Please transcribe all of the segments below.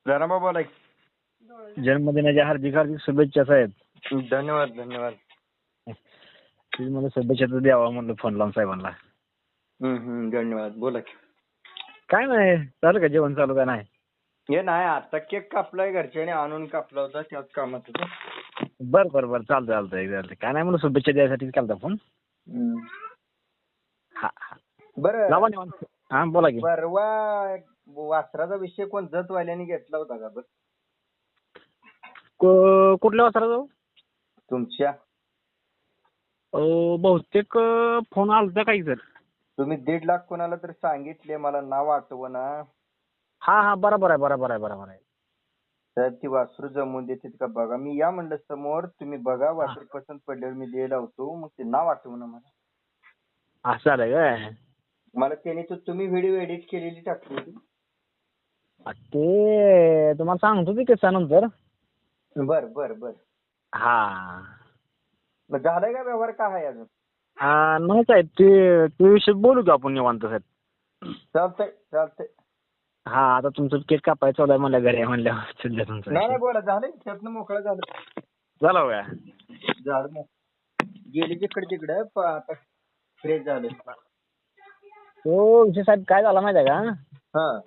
जनाबा बोला की. जन्मदिनाच्या हार्दिक हार्दिक शुभेच्छा साहेब. धन्यवाद धन्यवाद. तुम्ही मला शुभेच्छा तर द्यावा म्हणलं फोन लावून साहेबांना. धन्यवाद. बोला की. काय नाही, चालू का जेवण चालू का नाही? हे नाही, आता केक कापलाय, घरच्याने आणून कापला होता, त्याच कामात होतो. बरं बरं बरं, चालतंय. काय नाही, म्हणलं शुभेच्छा द्यायसाठीच केलता फोन. हा हा, बरं लावा निवांत. हा बोला की. परवा वासराचा विषय कोण जतवाल्याने घेतला होता का? बरं कुठल्या वासरा जाऊ? तुमच्या बहुतेक फोन आलता काही सर. तुम्ही 1.5 लाख कोणाला तर सांगितले, मला नाव आठवना. हा बरोबर आहे. तर ती वासरू जमवून देतात का बघा. मी या म्हणलं समोर, तुम्ही बघा, वासरू पसंत पडल्यावर मी द्यायला होतो. मग ते नाव आठवना मला. असं झालं काय? मला त्याने तुम्ही व्हिडिओ एडिट केलेली टाकली होती. ते तुम्हाला सांगतो की नंतर. बर. हा मग झालाय का व्यवहार, का आहे अजून? नाही साहेब, ते विषय बोलू का आपण निवांत साहेब? चालतंय. हा, आता तुमचं केक कापायचं चालू आहे म्हणलं, घरी आहे म्हणल्यावर सध्या तुमचं. नाही बोला, झालंय त्यातनं मोकळं झालं. झालं का? झालं मग गेली तिकडे आता फ्रेश झालं. तो विषय साहेब काय झाला माहिती आहे का? हा,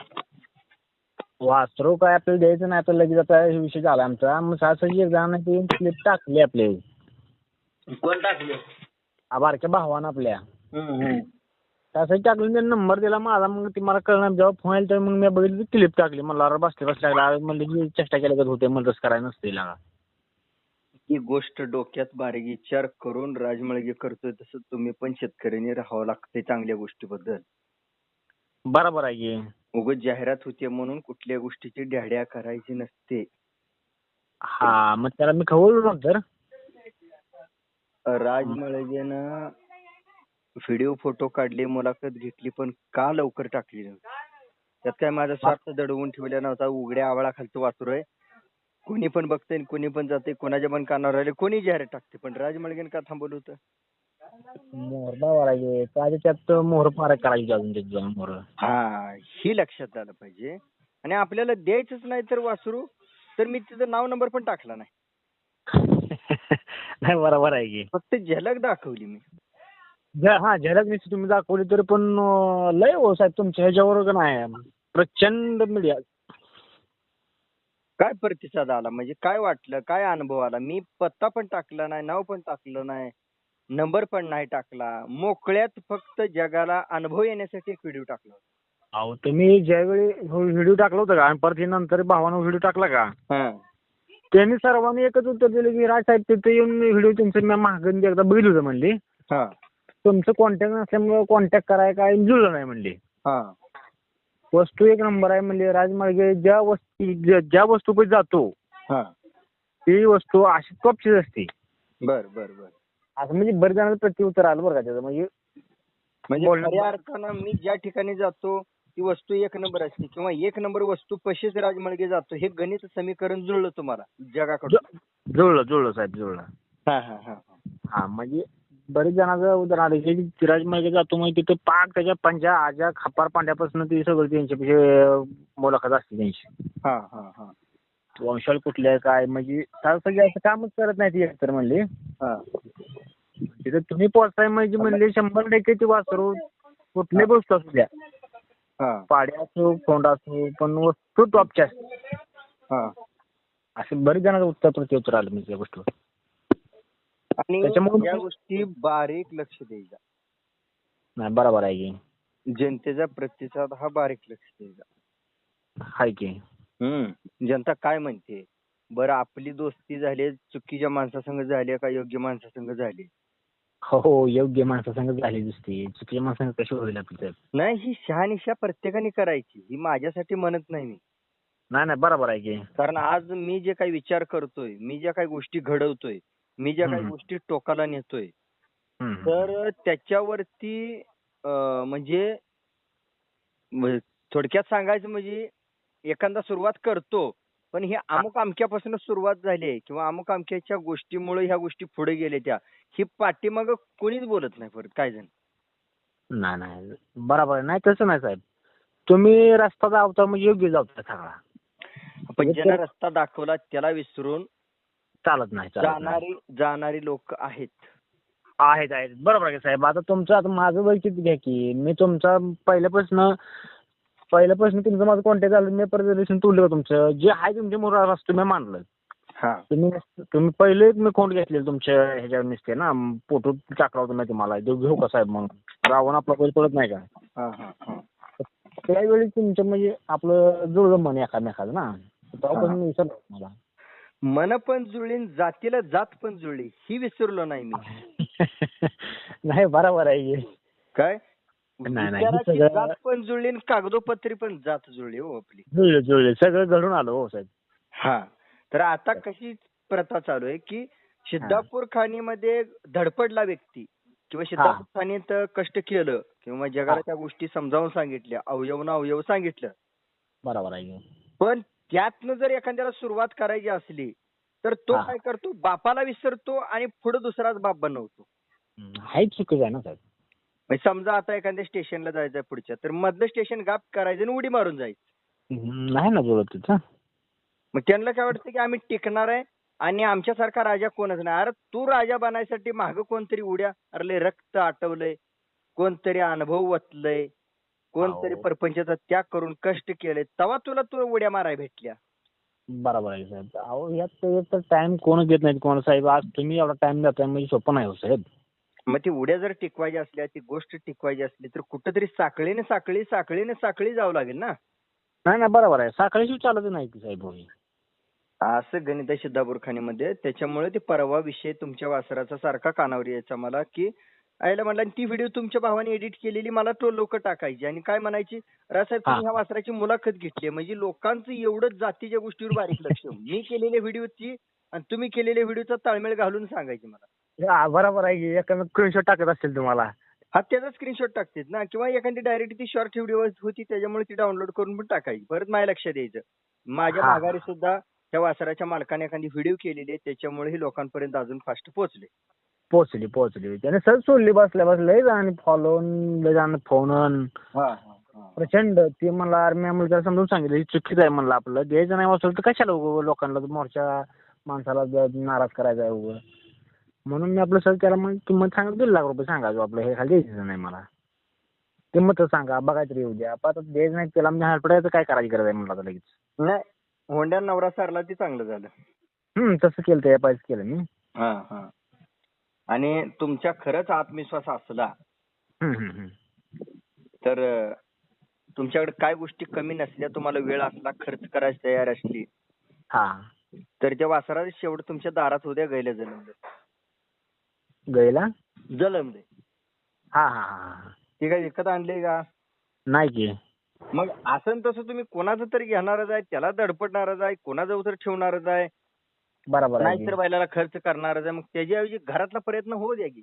वासरू काय आपल्याला द्यायचं नाही, आपल्याला लगेच आता हे विषय झाला आमचा. मग सासरी एक जण ती क्लिप टाकली आपली. कोण टाकले? बारक्या भावानं आपल्या. त्यासाठी टाकली, त्यांनी नंबर दिला माझा. मग ती मला कळणार, जेव्हा फोन आला तर मग मी बघितली क्लिप टाकली. म्हणलं अरे बसल्या म्हणलं चेष्टा केल्या होते, म्हणलं तसं करायला नसते लागा. ही गोष्ट डोक्यात बारीक विचार करून राजमळगे करतोय, तसं तुम्ही पण शेतकऱ्यांनी राहावं लागतंय चांगल्या गोष्टीबद्दल. बरोबर आहे की. उगाच जाहिरात होते म्हणून कुठल्या गोष्टीची ढाढ्या करायची नसते. हा, मग त्याला मी खवळलो नंतर. राजमळगेनं व्हिडिओ फोटो काढले, मुलाखत घेतली, पण का लवकर टाकली नाही? त्यात काय माझा स्वार्थ दडवून ठेवला नव्हता. उघड्या आवाळाखालचं वासरू आहे, कोणी पण बघतंय, कोणी पण जाते, कोणाच्या पण कानावर राहिले, कोणी जाहिरात टाकते. पण राजमळगेनं का थांबवलं होतं? मोहर लावायचे काय, त्यात मोहर पार करायची अजून त्याची मोहर. हा, ही लक्षात आलं पाहिजे. आणि आपल्याला द्यायचंच नाही तर वासरू, तर मी तिचं नाव नंबर पण टाकला नाही. नाही, बरोबर आहे की. फक्त झलक दाखवली मी. हा, झलक निश्चित तुम्ही दाखवली, तरी पण लय हो साहेब तुमच्या ह्याच्यावर का नाही, प्रचंड मीडिया. काय प्रतिसाद आला, म्हणजे काय वाटलं, काय अनुभव आला? मी पत्ता पण टाकला नाही, नाव पण टाकलं नाही, नंबर पण नाही टाकला. मोकळ्यात फक्त जगाला अनुभव येण्यासाठी एक व्हिडिओ टाकला होता. अहो, तुम्ही ज्यावेळी व्हिडिओ टाकला होता का, आणि परत नंतर भावानं व्हिडिओ टाकला का, त्यांनी सर्वांनी एकच उत्तर दिलं की राजसाहेब तिथे येऊन व्हिडिओ तुमचं मी मागून एकदा बघितलं होतं म्हणली. तुमचं कॉन्टॅक्ट नसल्यामुळे कॉन्टॅक्ट करायला काय जुळलं नाही म्हणली. वस्तू एक नंबर आहे म्हणले. राजमार्गे ज्या वस्तू पण जातो ती वस्तू अशी टॉपचीच असते. बर असं म्हणजे बरेच जणांचं प्रत्युत्तर आलं बरं का त्याचं. म्हणजे खऱ्या अर्थानं मी ज्या ठिकाणी जातो ती वस्तू एक नंबर असते, किंवा एक नंबर वस्तू पशीच राजमळगे जातो, हे गणित समीकरण जुळलं तुम्हाला जगाकडून? जुळलं साहेब, जुळलं. हा, म्हणजे बरेच जणांचं उदाहरण आलं की राजमार्गे जातो म्हणजे तिथं पाक त्याच्या पंजा आजा खपार पांड्यापासून ती सगळं त्यांच्यापेक्षा मुलाखत असते त्यांची. वंशावळ कुठल्या काय, म्हणजे सगळे असं कामच करत नाही ती एकतर म्हणली. तिथे तुम्ही पोहोचताय म्हणजे म्हणले 100% ती वासरू कुठली गोष्ट असू द्या, पाडी असो कोंड असो, पण वस्तू टॉपची असते. असे बरेच जणांचं उत्तर प्रत्युत्तर आलं म्हणजे या गोष्टीवर. आणि या गोष्टी बारीक लक्ष द्यायचा. नाही, बरोबर आहे की. जनतेचा प्रतिसाद हा बारीक लक्ष द्यायचा. हाय की. जनता काय म्हणते, बरं आपली दोस्ती झाली चुकीच्या माणसासंग झाली का योग्य माणसासंग झाली? हो, योग्य माणसासंग झाली दिसते, चुकीच्या माणसासंग कशी होईल आपली? नाही, ही शहानिशा प्रत्येकाने करायची. ही माझ्यासाठी म्हणत नाही मी. नाही, बरोबर आहे की. कारण आज मी जे काही विचार करतोय, मी ज्या काही गोष्टी घडवतोय, मी ज्या काही गोष्टी टोकाला नेतोय, तर त्याच्यावरती म्हणजे थोडक्यात सांगायचं म्हणजे एखादा सुरुवात करतो, पण हे अमुक अमक्यापासून सुरुवात झाली आहे, किंवा अमुक अमक्याच्या गोष्टीमुळे ह्या गोष्टी पुढे गेल्या, त्या ही पाठीमागं कोणीच बोलत नाही परत काय जण. नाही, बरोबर नाही, तसं नाही साहेब. तुम्ही रस्ता जावता म्हणजे योग्य जावता सगळा. पण ज्यानं रस्ता दाखवला त्याला विसरून चालत नाही. जाणारी लोक आहेत. बरोबर आहे साहेब. आता माझं वैयक्तिक घ्या की, मी तुमचा पहिल्यापासून तुमचं माझं कॉन्टॅक्ट झालं, मी परत तुलं तुमचं जे आहे तुमच्या मुलाला तुम्ही मानलं. तुम्ही पहिले मी खोंड घेतलेलं तुमच्या ह्याच्यावर निसते ना, फोटो टाकला होता मी तुम्हाला, घेऊ का साहेब म्हणून, रावण आपला बैल पडत नाही का. त्यावेळी तुमचं म्हणजे आपलं जुळलं मन एकामेकाचं ना, तेव्हापासून विसरलो मला. मन पण जुळली, जातीला जात पण जुळली, ही विसरलो नाही मी. नाही बरोबर आहे काय विचाराची जात पण जुळली, कागदोपत्री पण जात जुळली हो आपली. जुळले सगळं घडून आलं हो साहेब. हा, तर आता कशी प्रथा चालू आहे की सिद्धापूर खाणीमध्ये धडपडला व्यक्ती किंवा सिद्धापूर खाणीत कष्ट केलं किंवा जगाला त्या गोष्टी समजावून सांगितल्या, अवयव सांगितलं. बरोबर आहे. पण त्यातनं जर एखाद्याला सुरुवात करायची असली तर तो काय करतो, बापाला विसरतो आणि पुढे दुसराच बाप बनवतो. हाय चुकीचं आहे ना साहेब. समजा आता एखाद्या स्टेशनला जायचंय पुढच्या, तर मधलं स्टेशन गाप करायचं आणि उडी मारून जायचं. नाही ना जुळत तिथं. मग त्यांना काय वाटतं की आम्ही टिकणार आहे आणि आमच्यासारखा राजा कोणच नाही. अरे तू राजा बनायसाठी मागं कोणतरी उड्या, अरे रक्त आटवलंय, कोणतरी अनुभव वतलंय, कोणतरी परपंचाचा त्याग करून कष्ट केले, तेव्हा तुला उड्या माराय भेटल्या. बरोबर आहे साहेब. अहो यात टाइम कोण घेत नाही कोण साहेब. आज तुम्ही एवढा टाइम देताय म्हणजे सोपं नाही हो साहेब. मग ती उड्या जर टिकवायच्या असल्या, ती गोष्ट टिकवायची असली तर कुठंतरी साखळीने जावं लागेल ना. नाही बरोबर आहे. साखळीशी चालत नाही की साहेब. असं गणित आहे सिद्धापूर खाणीमध्ये. त्याच्यामुळे ते परवा विषय तुमच्या वासराचा सारखा कानावर यायचा मला की आयला म्हणला, ती व्हिडिओ तुमच्या भावाने एडिट केलेली मला तो लोक टाकायची आणि काय म्हणायची, रासाहेब तुम्ही ह्या वासराची मुलाखत घेतली. म्हणजे लोकांचं एवढंच जातीच्या गोष्टीवर बारीक लक्ष, मी केलेल्या व्हिडिओची आणि तुम्ही केलेल्या व्हिडिओचा ताळमेळ घालून सांगायची मला. बरोबर आहे. एखादं स्क्रीनशॉट टाकत असतील तुम्हाला. त्याचा स्क्रीनशॉट टाकतात ना, किंवा एखादी डायरेक्ट ती शॉर्ट व्हिडिओ होती त्याच्यामुळे ती डाउनलोड करून पण टाकायची. परत माझ्या लक्षात यायचं माझ्या माघारी सुद्धा त्या वासराच्या मालकाने एखादी व्हिडिओ केलेली आहे, त्याच्यामुळे ही लोकांपर्यंत अजून फास्ट पोहोचली. त्याने सहज सोडली बसल्या आणि फोन प्रचंड. ते मला त्याला समजून सांगितलं चुकीचं आहे म्हणलं, आपलं द्यायचं नाही वाचलं तर कशाला लोकांना मोर्चा माणसाला नाराज करायचा आहे उभं. म्हणून मी आपलं सहज त्याला मग किंमत सांगा, 2 लाख रुपये सांगायचो आपलं, हे खाली द्यायचं नाही मला, किंमत सांगा बघायचं येऊ द्या. आता द्यायचं नाही त्याला म्हणजे हडपडायचं काय करायची गरज आहे म्हणलं लगेच. नाही, होंड्या नवरा सारला ते चांगलं झालं. तसं केलं ते पाहिजे केलं मी. आणि तुमच्या खरंच आत्मविश्वास असला तर तुमच्याकडे काय गोष्टी कमी नसल्या, तुम्हाला वेळ असला, खर्च करायची तयार असली तर त्या वासराला शेवट तुमच्या दारात उद्या गैला जलमले. ते काय विकत आणले का? नाही की. मग असं तसं तुम्ही कोणाचं तरी घेणारच आहे, त्याला दडपडणारच आहे, कोणाजवळ तर ठेवणारच आहे. बरोबर आहे. नाहीतर बैलाला खर्च करणारच आहे. मग त्याच्याऐवजी घरातला प्रयत्न होऊ द्या की.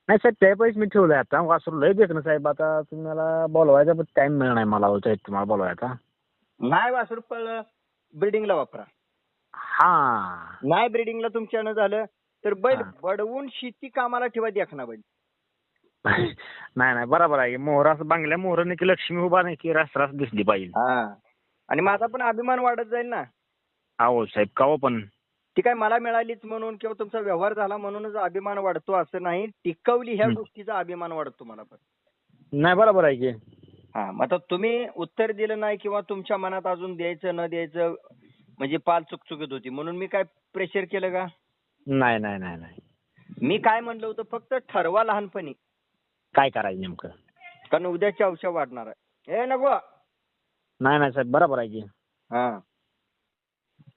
नाही साहेब, त्या पैसे मी ठेवलंय आता. वासरू लय देख ना साहेब. आता तुम्हाला बोलवायचा पण टाइम मिळणार नाही मला तुम्हाला बोलवायचा. नाही वासरू पळलं ब्रिडिंगला वापरा. नाही ब्रिडिंगला तुमच्यानं झालं तर बैल बडवून शेती कामाला ठेवा, देखना बैल. नाही बरोबर आहे. मोहर असं बांगल्या मोहराने की लक्ष्मी उभा नाही की रास दिसली पाहिजे. आणि माझा पण अभिमान वाढत जाईल ना. हो साहेब, काव पण ती काय मला मिळालीच म्हणून किंवा तुमचा व्यवहार झाला म्हणूनच अभिमान वाढतो असं नाही. टिकवली ह्या गोष्टीचा अभिमान वाढतो मला पण. नाही बरोबर आहे की. मग आता तुम्ही उत्तर दिलं नाही किंवा तुमच्या मनात अजून द्यायचं न द्यायचं म्हणजे पाल चुकचुकीत होती म्हणून मी काय प्रेशर केलं का? नाही. मी काय म्हणलं होतं, फक्त ठरवा लहानपणी काय करायचं नेमकं, कारण उद्याच्या औषध वाढणार आहे. हे नको. नाही साहेब, बरोबर आहे की.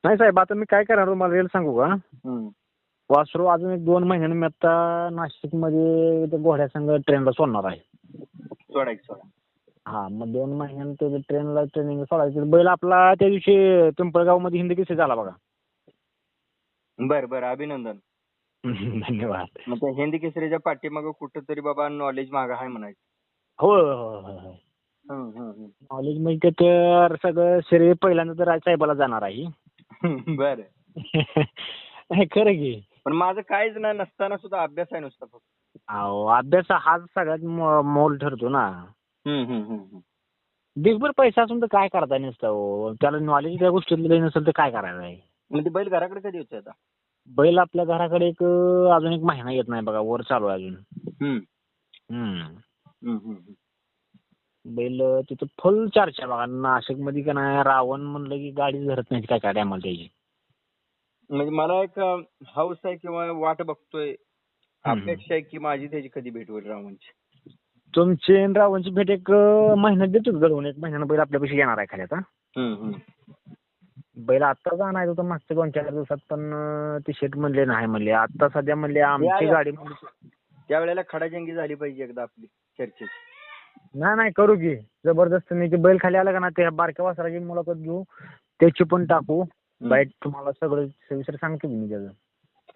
नाही साहेब, आता मी काय करणार तुम्हाला रेल सांगू का? वासरू अजून 1-2 महिन्यांनी मी आता नाशिक मध्ये घोड्या संघ ट्रेनला सोडणार आहे. मग 2 महिन्यांनी ते ट्रेनला ट्रेनिंग सोडायचं. बैल आपला त्या दिवशी पिंपळगाव मध्ये हिंद केसरी झाला बघा. बरं अभिनंदन. धन्यवाद. मग त्या हिंद केसरीच्या पाठीमागं कुठंतरी बाबा नॉलेज मागं आहे म्हणायचं. हो. नॉलेज म्हणजे तर सगळं शरीर पहिल्यांदा तर साहेबाला जाणार आहे. बरं. खरं की. पण माझं काहीच नाही नसताना सुद्धा अभ्यास आहे नुसता फक्त. अभ्यास हाच सगळ्यात मोल ठरतो ना. दिवसभर पैसा असून तर काय करता नसतं हो. त्याला नॉलेज त्या गोष्टीतलं नसेल तर काय करायचं आहे. म्हणजे बैल घराकडे कधी येतो आता? बैल आपल्या घराकडे अजून एक महिना येत नाही बघा. वर चालू आहे अजून. हम्म. हम्म. हम्म, हम्म. बैल तिथं फुल चर्चा बघा. नाशिक मध्ये का नाही रावण म्हणलं की गाडीच धरत नाही काय काय टायमाला त्याची. म्हणजे मला एक हाऊस आहे किंवा वाट बघतोय, अपेक्षा आहे की माझी त्याची कधी भेट होईल रावणची. तुमची आणि रावणची भेट एक महिन्यात देतो घडवून. एक महिन्यानं बैल आपल्यापाशी येणार आहे खाली आता. बैल आत्ताच आणायचं होतं मागच्या 2-4 दिवसात, पण ते शेट म्हणले नाही म्हणले. आता सध्या म्हणले आमची गाडी त्यावेळेला खडाजंगी झाली पाहिजे एकदा आपली चर्चेची. नाही करू की जबरदस्त. मी ते बैल खाली आला का ना त्या बारक्या वासराची मुलाखत घेऊ, त्याची पण टाकू. बाईट तुम्हाला सगळं सविस्तर सांगतो मी त्याचं.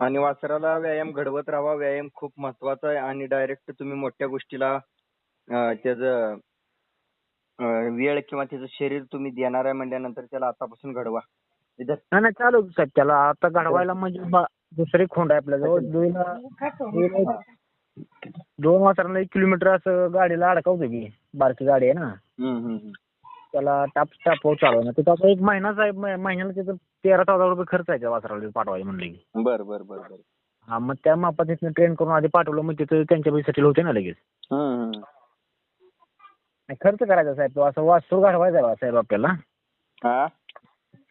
आणि वासराला व्यायाम घडवत राहावा. व्यायाम खूप महत्वाचा आहे. आणि डायरेक्ट तुम्ही मोठ्या गोष्टीला त्याचं वेळ किंवा त्याचं शरीर तुम्ही देणार आहे म्हणल्यानंतर त्याला आतापासून घडवा. नाही चालू साहेब. त्याला आता घडवायला म्हणजे दुसरी खोंड आहे आपल्याजवळ. 2 वासरांना 1 किलोमीटर असं गाडीला अडकवतो की. बारकी गाडी आहे ना. त्याला टाप चालू ना. तिथं आता 1 महिना साहेब. महिन्याला तिथं 13,000 रुपये खर्च आहे त्या वासराला पाठवायला म्हणले की. बरं. हा मग त्या मापात तिथं ट्रेन करून आधी पाठवलं मग तिथं त्यांच्या पैसे सेटल होते ना लगेच. खर्च करायचा साहेब. तो असं वासरू घडवायचा आहे साहेब आपल्याला.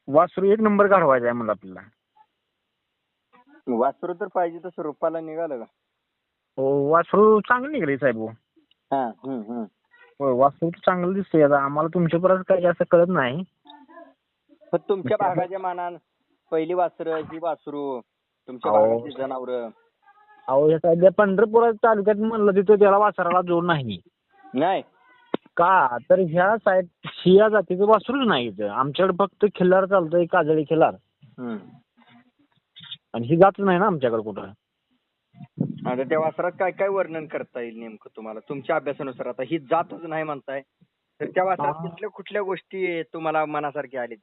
वासरू 1 नंबर घडवायचा आहे म्हणलं आपल्याला. वासरू तर पाहिजे तसं रुपाला निघालं का? हो वासरू चांगलं निघाले साहेब. हो वासरू चांगलं दिसतंय. आता आम्हाला तुमच्यापर्यंत काही जास्त कळत नाही. पण तुमच्या भागाच्या मानानं पहिली ही वासरू तुमच्या भागाची जनावरं. अहो सध्या पंढरपूर तालुक्यात म्हणलं तिथं त्याला वासराला जोड नाही. का तर ह्या साईड शिया जातीचं वासरूच नाही इथं. आमच्याकडे फक्त खिल्लार चालतंय, काजळी खिल्लार. आणि ही जातच नाही ना आमच्याकडे कुठं. आता त्या वासरात काय काय वर्णन करता येईल नेमकं तुम्हाला तुमच्या अभ्यासानुसार? आता ही जातच नाही म्हणताय तर त्या वासरात कुठल्या गोष्टी तुम्हाला मनासारख्या आल्या?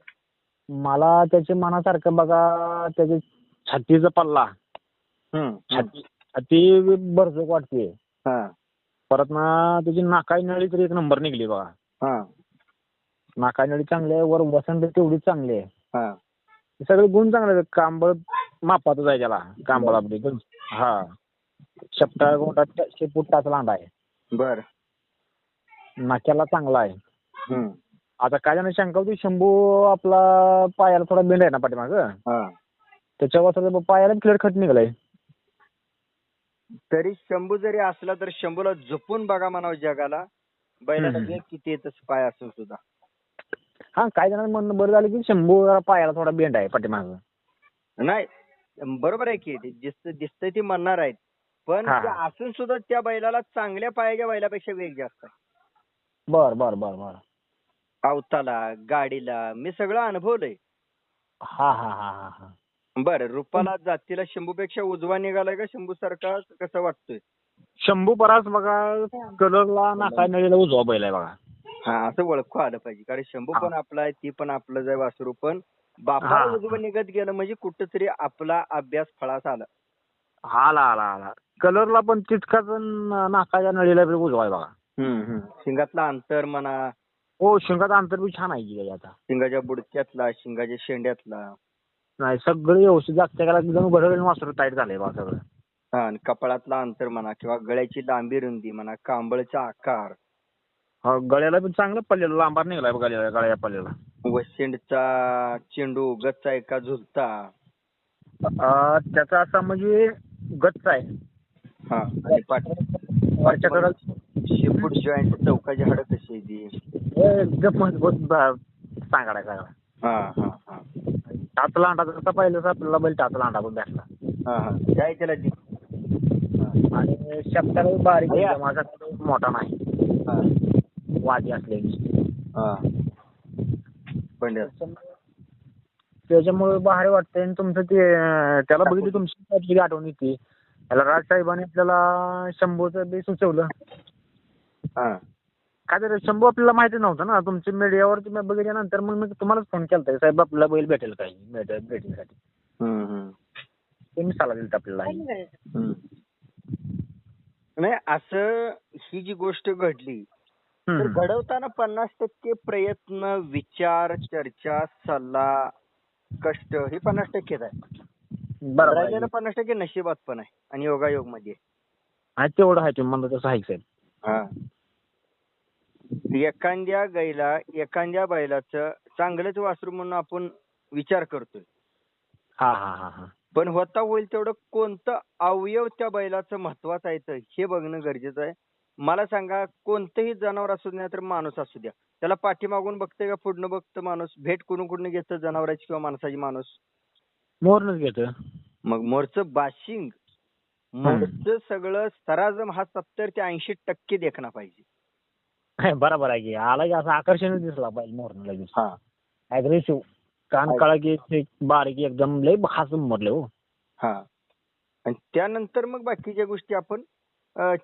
मला त्याच्या मनासारखं बघा त्याच्या छातीचा पल्ला. छाती भरजोक वाटते. परत ना त्याची नाकाई नळी तर 1 नंबर निघली बघा. नाकाई नळी चांगली आहे. वर वसंत तेवढीच चांगली आहे. सगळे गुण चांगले आहेत. कांबळ मापातच आहे त्याला. कांबळ आपली शेपटा गोटात शेपूट लांडा आहे. बर. नाक्याला चांगला आहे. आता काय जण शंका होती शंभू आपला पायाला थोडा बेंड आहे ना पाठीमागं. त्याच्या वासराच्या पायाला क्लिअर खट निघालाय. तरी शंभू जरी असला तर शंभूला जपून बघा म्हणावं जगाला. बैलाला वेग किती येत पाय असून सुद्धा. काय जणांना म्हणणं बरं झालं की शंभू पायाला थोडा बेंड आहे पाठीमागं. नाही बरोबर आहे की दिसतंय ती म्हणणार आहेत. पण असून सुद्धा त्या बैलाला चांगल्या पायाच्या बैलापेक्षा वेग जास्त आहे. बर. अवताला गाडीला मी सगळं अनुभवलंय. बरं रुपाला जातीला शंभूपेक्षा उजवा निघालाय का शंभू सारखा कसं वाटतोय? शंभू परास बघा कलरला नाकाय नळीला उजवा बैल आहे बघा. असं ओळखू आलं पाहिजे कारण शंभू पण आपला आहे ती पण आपलं आहे वासरू. पण बापाला उजवं निघत गेलं म्हणजे कुठंतरी आपला अभ्यास फळास आला. आला कलरला पण तितकाच नाकाच्या नळीला उजवा आहे बघा. शिंगातला अंतर म्हणा. हो शिंगाचं अंतर बी छान आहे की आता. शिंगाच्या बुडक्यातला शिंगाच्या शेंड्यातला नाही सगळं व्यवस्थित जागत्या एकदम घडवलेलं वासरू टाईट झालंय बघा सगळं. आणि कपाळातला अंतर म्हणा किंवा गळ्याची लांबी रुंदी म्हणा कांबळचा आकार. गळ्याला पण चांगलं पडलेलं लांबार निघालाय बघा गळ्या पडलेला. वशिंडचा चेंडू गच्चा आहे का झुलता? त्याचा असा म्हणजे गच्चा आहे. आणि पाठीमागं शेपूट जॉईंट चौकाची हाडं कशी आहे ती? एकदम मजबूत सांगाडा सगळा. टाच लांडा जसा पाहिलं आपल्याला बैल टाच लांडा पण भेटला. काय त्याला आणि शब्दाला बारीक माझा मोठा नाही वादी असलेली. त्याच्यामुळे भारी वाटतंय. आणि तुमचं ते त्याला बघितली तुमची आठवण येते. त्याला राजसाहेबांनी आपल्याला शंभूचं बी सुचवलं. काय तर शंभू आपल्याला माहिती नव्हतं ना. तुमच्या मीडियावरती बघितल्यानंतर मग मी तुम्हालाच फोन केला साहेब आपल्याला बैल भेटेल काय भेटीसाठी. तुम्ही सल्ला दिला आपल्याला. नाही असं ही जी गोष्ट घडली तर घडवताना 50% प्रयत्न, विचार, चर्चा, सल्ला, कष्ट हे 50%च आहे. बरोबर आहे राहिलेलं 50% नशिबात पण आहे आणि योगायोग मध्ये. हा तेवढं आहे तुम्ही म्हणलं तसं आहे साहेब. हा. एखाद्या बैलाचं चांगलंच वासरू म्हणून आपण विचार करतोय. हा हा हा हा पण होता होईल तेवढं कोणतं अवयव त्या बैलाचं महत्वाचं आहे हे बघणं गरजेचं आहे. मला सांगा, कोणतंही जनावर असू द्या तर माणूस असू द्या, त्याला पाठीमागून बघतंय का पुढनं बघतं माणूस? भेट कुणून घेतं, जनावराची किंवा माणसाची? माणूस मोरनच घेतं. मग मोरचं बाशिंग, मोरचं सगळं सराजम हा 70 ते 80% देखणा पाहिजे. बरोबर आहे की. आला की असं आकर्षणच दिसला पाहिजे मोरनं लगेच. हा. अग्रेसिव्ह. कान काळा की बारीक एकदम लय हासून मरले हो. हा. आणि त्यानंतर मग बाकीच्या गोष्टी आपण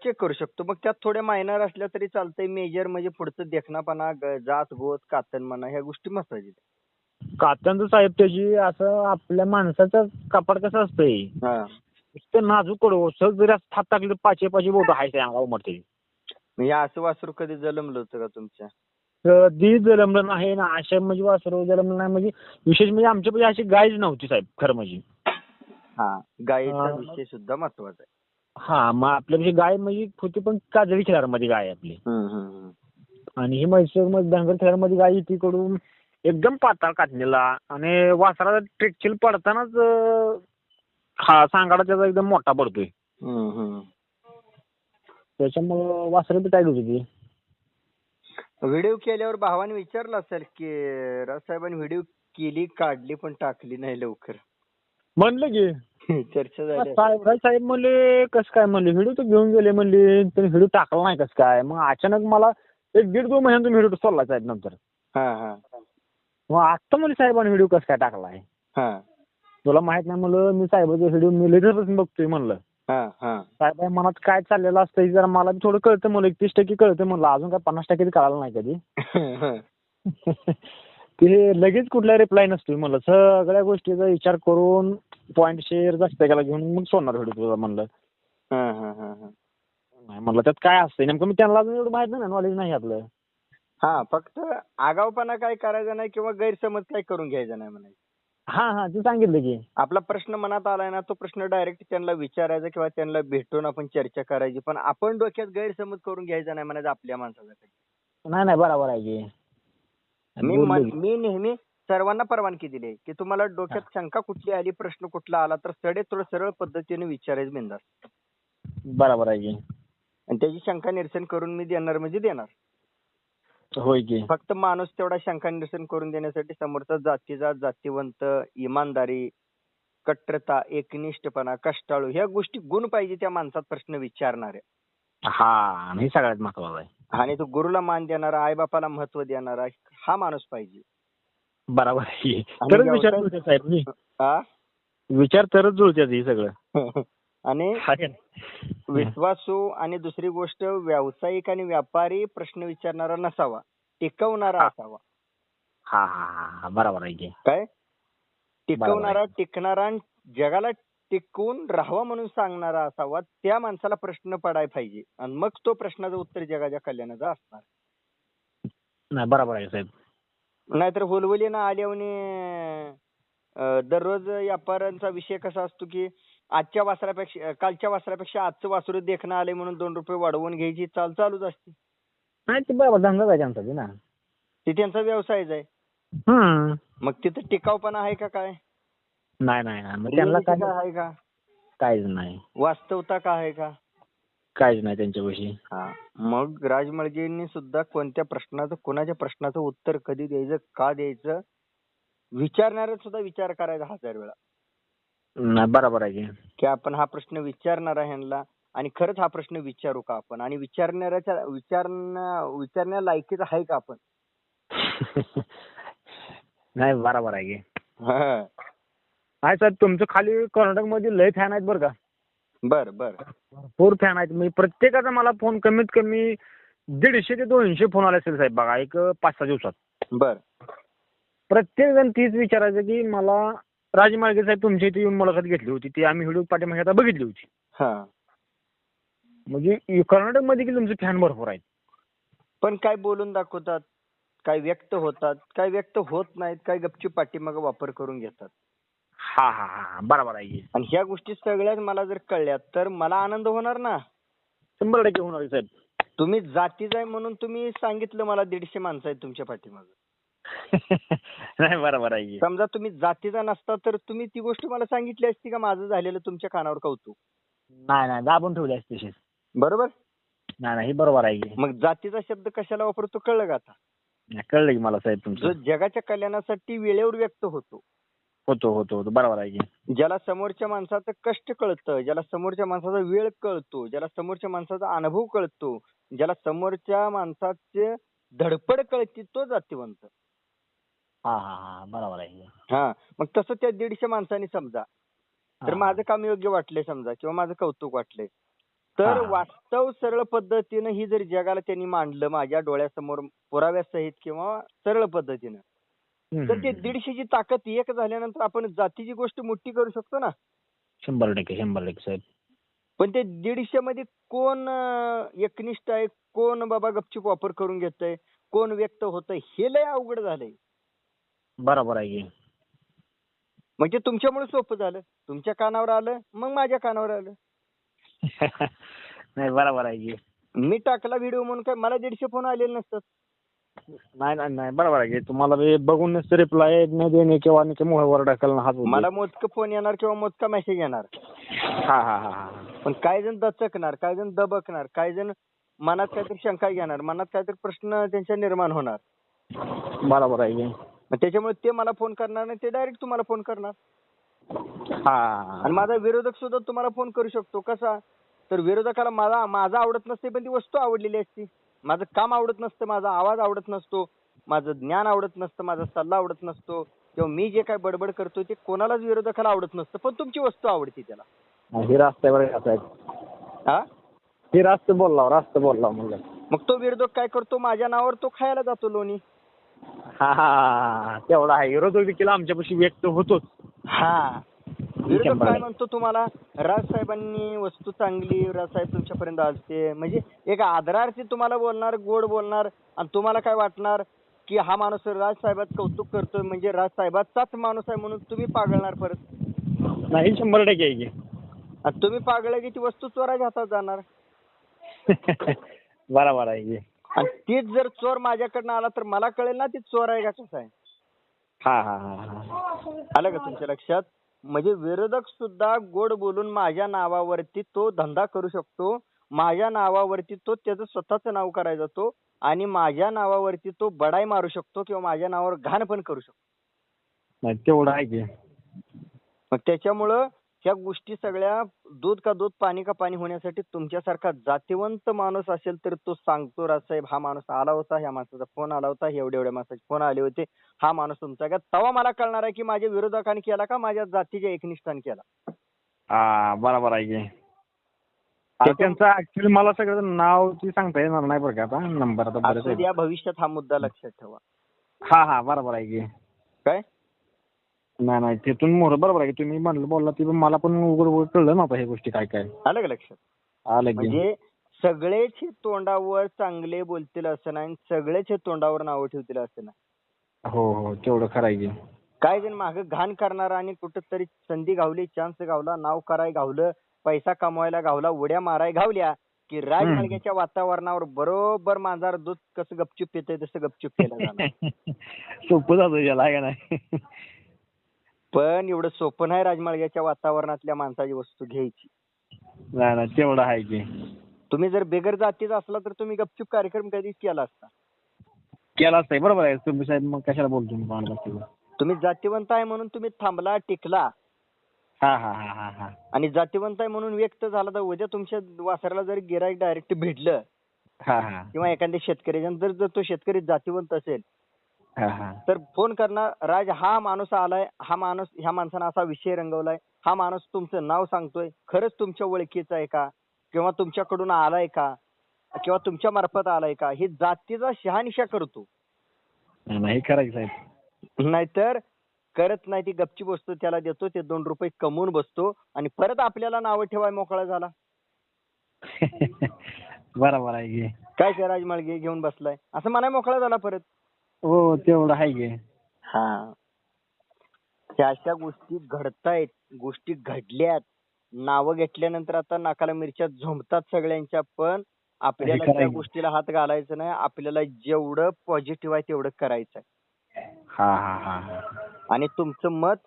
चेक करू शकतो. मग त्यात थोड्या मायनर असल्या तरी चालतंय. मेजर म्हणजे पुढचं देखणापणा, जात गोत, कातण म्हणा, ह्या गोष्टी महत्वाच्या. कात्यांचं साहेब त्याची असं आपल्या माणसाचं कपाट कसं असतंय, ते नाजूक कडू सहज जरी असं थाप टाकली तर पाचशे बोट आहे त्या अंगावर मरते. म्हणजे असं वासरू कधी जलमलं होतं का तुमच्या? कधी जलमलं नाही ना. अशा म्हणजे वासरू जलमलं नाही म्हणजे विशेष म्हणजे आमच्यापाशी अशी गायच नव्हती साहेब खरं म्हणजे. हा, गायीचा विषय सुद्धा महत्वाचा आहे. हा, मग आपल्यापाशी गाय म्हणजे होती पण काजळी खेळामध्ये गाय आपली. आणि ही म्हैसूर मध्ये धनगर खेळामध्ये गाय तिकडून एकदम पाताळ कातणीला आणि वासराला ट्रेक्चिल पडतानाच हा सांगाडा त्याचा एकदम मोठा पडतोय. त्याच्यामुळं वासरं बी टाईट होती ती. व्हिडिओ केल्यावर भावाने विचारलं असेल की राजसाहेबांनी व्हिडिओ केली, काढली पण टाकली नाही लवकर. म्हणलं की चर्चा झाली. साहेब म्हणले कसं काय म्हणले, व्हिडिओ तर घेऊन गेले म्हणले, तर व्हिडिओ टाकला नाही कसं काय. मग अचानक मला 1-1.5-2 महिन्यात तुम्ही व्हिडिओ सोडला साहेब नंतर. मग आत्ता म्हणले साहेबांनी व्हिडिओ कसं काय टाकलाय. तुला माहित नाही म्हणलं, मी साहेबाचा व्हिडिओ मी लेटेस्टपासून बघतोय म्हणलं. साहेब मनात काय चाललेलं असतं जरा मला थोडं कळतं म्हणलं, 31% कळतं म्हणलं, अजून काय 50% कळालं नाही कधी. ते लगेच कुठला रिप्लाय नसतोय म्हणलं, सगळ्या गोष्टीचा विचार करून पॉईंट शेअर जास्त केला घेऊन मग सोडणार व्हिडिओ तुझा म्हणलं. नाही म्हणलं त्यात काय असतं नेमकं, मी त्यांना अजून एवढं माहित नाही, नॉलेज नाही आपलं. हा, फक्त आगाऊपणा काय करायचा नाही किंवा गैरसमज काय करून घ्यायचा नाही म्हणायचं. हा ते सांगितलं की. आपला प्रश्न मनात आलाय ना, तो प्रश्न डायरेक्ट त्यांना विचारायचा किंवा त्यांना भेटून आपण चर्चा करायची. पण आपण डोक्यात गैरसमज करून घ्यायचा नाही म्हणायचं आपल्या माणसासाठी. नाही बरोबर आहे की. मी नेहमी सर्वांना परवानगी दिली की तुम्हाला डोक्यात शंका कुठली आली, प्रश्न कुठला आला तर थोडं सरळ पद्धतीने विचारायचं बिनधास्त. बरोबर आहे की. आणि त्याची शंका निरसन करून मी देणार म्हणजे देणार. होय की. फक्त माणूस तेवढा शंका निरसन करून देण्यासाठी समोरचा जातीजात, जातीवंत, इमानदारी, कट्टरता, एकनिष्ठपणा, कष्टाळू ह्या गोष्टी गुण पाहिजे त्या माणसात प्रश्न विचारणारे. हा, हे सगळ्यात महत्वाचं आहे. आणि तो गुरुला मान देणारा, आईबापाला महत्व देणारा हा माणूस पाहिजे. बरोबर आहे. तरच विचार जुळते साहेब मी. विचार तरच जुळते हे सगळं. आणि विश्वासू आणि दुसरी गोष्ट व्यावसायिक आणि व्यापारी प्रश्न विचारणारा नसावा, टिकवणारा असावा. हा बरोबर आहे की. काय टिकवणारा, टिकणारा, जगाला टिकून राहावा म्हणून सांगणारा असावा. त्या माणसाला प्रश्न पडाय पाहिजे आणि मग तो प्रश्नाचं उत्तर जगाच्या कल्याणाचं असणार. नाही बरोबर आहे साहेब. नाहीतर होलवलीनं आल्याने दररोज व्यापाऱ्यांचा विषय कसा असतो की आजच्या वासरापेक्षा, कालच्या वासरापेक्षा आजचं वासरू देखणं आले म्हणून 2 रुपये वाढवून घ्यायची चाल चालूच असते. नाही ते बरोबर धंदाच आहे त्यांचा ना. ते त्यांचा व्यवसायच आहे. मग तिथं टिकाऊपणा आहे का काय? नाही. मग त्यांना काय आहे का? काहीच नाही. वास्तवता का आहे का? काहीच नाही त्यांच्याविषयी. मग राजमळगेंनी सुद्धा कोणत्या प्रश्नाचं, कोणाच्या प्रश्नाचं उत्तर कधी द्यायचं, का द्यायचं, विचारणाऱ्या सुद्धा विचार करायचा 1000 वेळा. नाही बरोबर आहे की आपण हा प्रश्न विचारणार आहे ह्यांना आणि खरंच हा प्रश्न विचारू का आपण, आणि विचारण्या लायकीचं आहे का आपण. नाही बरोबर आहे की. साहेब तुमचं खाली कर्नाटक मध्ये लय फॅन आहेत बरं का. बर भरपूर फॅन आहेत. मी प्रत्येकाचा मला फोन कमीत कमी 150 ते 200 फोन आले असेल साहेब बघा, एक 5-6 दिवसात. बर. प्रत्येक जण तीच विचारायचं की मला राजमार्गे साहेब तुमच्या इथे येऊन मुलाखत घेतली होती, ती आम्ही व्हिडिओ पाठीमागे आता बघितली होती. म्हणजे कर्नाटक मध्ये की तुमचे फॅन भरपूर आहेत. पण काय बोलून दाखवतात, काय व्यक्त होतात, काय व्यक्त होत नाहीत, काय गपचूप पाठीमागे वापर करून घेतात. हा हा हा बरोबर आहे की. आणि ह्या गोष्टी सगळ्याच मला जर कळल्या तर मला आनंद होणार ना. 100% होणार आहे साहेब. तुम्ही जातीच आहे म्हणून तुम्ही सांगितलं मला 150 माणसं आहेत तुमच्या पाठीमागे. नाही बरोबर आहे की. समजा तुम्ही जातीचा नसता तर तुम्ही ती गोष्ट मला सांगितली असती का, माझं झालेलं तुमच्या कानावर कौतुक. नाही नाही दाबून ठेवले असते तशीच. बरोबर. नाही नाही हे बरोबर आहे की. मग जातीचा शब्द कशाला वापरतो कळलं का आता. कळलं की मला साहेब जो तुमचं. जगाच्या कल्याणासाठी वेळेवर व्यक्त होतो, होतो बरोबर आहे की. ज्याला समोरच्या माणसाचं कष्ट कळतं, ज्याला समोरच्या माणसाचा वेळ कळतो, ज्याला समोरच्या माणसाचा अनुभव कळतो, ज्याला समोरच्या माणसाचे धडपड कळते, तो जातीवंत. हा हा हा बरोबर आहे की. हा मग तसं त्या 150 माणसांनी समजा तर माझं काम योग्य वाटलंय समजा किंवा माझं कौतुक वाटलंय तर वास्तव सरळ पद्धतीनं ही जर जगाला त्यांनी मांडलं माझ्या डोळ्यासमोर पुराव्यासहित किंवा सरळ पद्धतीनं, तर ते 150ची ताकद एक झाल्यानंतर आपण जातीची गोष्ट मोठी करू शकतो ना. 100% साहेब. पण ते 150 मध्ये कोण एकनिष्ठ आहे, कोण बाबा गपचूप वापर करून घेतय, कोण व्यक्त होतंय, हे लय अवघड झालंय. बरोबर आहे की. म्हणजे तुमच्यामुळे सोपं झालं, तुमच्या कानावर आलं मग माझ्या कानावर आलं. नाही बरोबर आहे की. मी टाकला व्हिडिओ म्हणून काय मला 150 फोन आलेले नसतात. नाही नाही नाही बरोबर आहे की. तुम्हाला बघून रिप्लाय न देणे किंवा मोहवर ढकलणं हाच होतो. मला मोजकं फोन येणार किंवा मोजका मेसेज येणार. हा हा हा. पण काही जण दचकणार, काही जण दबकणार, काही जण मनात काहीतरी शंका घेणार, मनात काहीतरी प्रश्न त्यांच्या निर्माण होणार. बरोबर आहे की. मग त्याच्यामुळे ते मला फोन करणार नाही, ते डायरेक्ट तुम्हाला फोन करणार. हा. आणि माझा विरोधक सुद्धा तुम्हाला फोन करू शकतो. कसा तर विरोधकाला माझा आवडत नसते पण ती वस्तू आवडलेली असती, माझं काम आवडत नसतं, माझा आवाज आवडत नसतो, माझं ज्ञान आवडत नसतं, माझा सल्ला आवडत नसतो किंवा मी जे काय बडबड करतो ते कोणालाच विरोधकाला आवडत नसतं, पण तुमची वस्तू आवडते त्याला. हे रास्त आहे बरं का साहेब. हा हे रास्त बोलला म्हणलं. मग तो विरोधक काय करतो, माझ्या नावावर तो खायला जातो लोणी. हा हा तेवढा आहे. विरोधक देखील आमच्यापाशी व्यक्त होतोच. हा विरोधक काय म्हणतो तुम्हाला, राजसाहेबांनी वस्तू चांगली, राजसाहेब तुमच्यापर्यंत आलते, म्हणजे एक आदरार्थी तुम्हाला बोलणार, गोड बोलणार. आणि तुम्हाला काय वाटणार की हा माणूस राजसाहेबात कौतुक करतोय म्हणजे राजसाहेबाचाच माणूस आहे म्हणून तुम्ही पागळणार परत. नाही 100% आहे की. आणि तुम्ही पागळ की ती वस्तू चोराच्या हातात जाणार. बरोबर आहे की. आणि तीच जर चोर माझ्याकडनं आला तर मला कळेल ना ती चोर आहे का कसं आहे. हा हा हा. आलं का तुमच्या लक्षात. म्हणजे विरोधक सुद्धा गोड बोलून माझ्या नावावरती तो धंदा करू शकतो, माझ्या नावावरती तो त्याचं स्वतःचं नाव करायचा तो, आणि माझ्या नावावरती तो बडाई मारू शकतो किंवा माझ्या नावावर घाण पण करू शकतो. नाही तेवढं आहे की. मग त्याच्यामुळं ह्या गोष्टी सगळ्या दूध का दूध पाणी का पाणी होण्यासाठी तुमच्यासारखा जातीवंत माणूस असेल तर तो सांगतो, राजसाहेब हा माणूस आला होता, ह्या माणसाचा फोन आला होता, एवढ्या माणसाचे फोन आले होते, हा माणूस तुमचा का. तेव्हा मला कळणार आहे की माझ्या विरोधकाने केला का माझ्या जातीच्या एकनिष्ठाने केला. हा बरोबर आहे की. त्यांचं ऍक्च्युली मला सगळं नाव ती सांगता येणार नाही बरं का आता. नंबर आता बरं आहे. या भविष्यात हा मुद्दा लक्षात ठेवा. हा हा बरोबर आहे की. काय नाही तिथून मोर बरोबर आहे की. तुम्ही म्हणलं बोलला ती मला पण उघड कळलं नव्हतं हे गोष्टी काय काय. आलं का लक्षात. आलं की. म्हणजे सगळेच तोंडावर चांगले बोलतील असं नाही, सगळेच तोंडावर नावं ठेवतील असं नाही. हो तेवढं खरं आहे की. काय जण मागं घाण करणारा आणि कुठंतरी संधी गावली, चान्स गावला, नाव कराय गावलं, पैसा कमवायला गावला, उड्या माराय गावल्या की राजमार्गाच्या वातावरणावर बरोबर मांजर दूध कसं गपचूप पितंय तसं गपचूप केलं जाणार. सोपं जातं याला का नाही. पण एवढं सोपं नाही राजमार्गाच्या वातावरणातल्या माणसाची वस्तू घ्यायची. नाही तेवढं आहे की. तुम्ही जर बेगर जातीचा असला तर तुम्ही गपचूप कार्यक्रम कधीच केला असता. केला असता बरोबर आहे. तुम्ही साहेब मग कशाला बोलतो. तुम्ही जातीवंत आहे म्हणून तुम्ही थांबला, टिकला. हा. आणि जातीवंत आहे म्हणून व्यक्त झाला तर उद्या तुमच्या वासराला जर गिराईक डायरेक्ट भेटलं किंवा एखाद्या शेतकऱ्याच्या जर तो शेतकरी जातीवंत असेल तर फोन करणार, राज हा माणूस आलाय, हा माणूस ह्या माणसानं असा विषय रंगवलाय, हा माणूस तुमचं नाव सांगतोय, खरंच तुमच्या ओळखीचा आहे का किंवा तुमच्याकडून आलाय का किंवा तुमच्या मार्फत आलाय का, हे जातीचा शहानिशा करतो. नाही करायचं साहेब. नाहीतर करत नाही, ती गपची बसतो, त्याला देतो, ते 2 रुपये कमवून बसतो आणि परत आपल्याला नावं ठेवाय मोकळा झाला. बरोबर आहे की. काय ते राजमाळगे घेऊन बसलाय असं म्हणाय मोकळा झाला परत. हो तेवढं आहे की. हा, त्या अशा गोष्टी घडतायत, गोष्टी घडल्यात, नावं घेतल्यानंतर आता नाकाला मिरच्या झोंबतात सगळ्यांच्या, पण आपल्याला त्या गोष्टीला हात घालायचं नाही. आपल्याला जेवढं पॉझिटिव्ह आहे तेवढं करायचं आहे. हा हा हा. आणि तुमचं मत,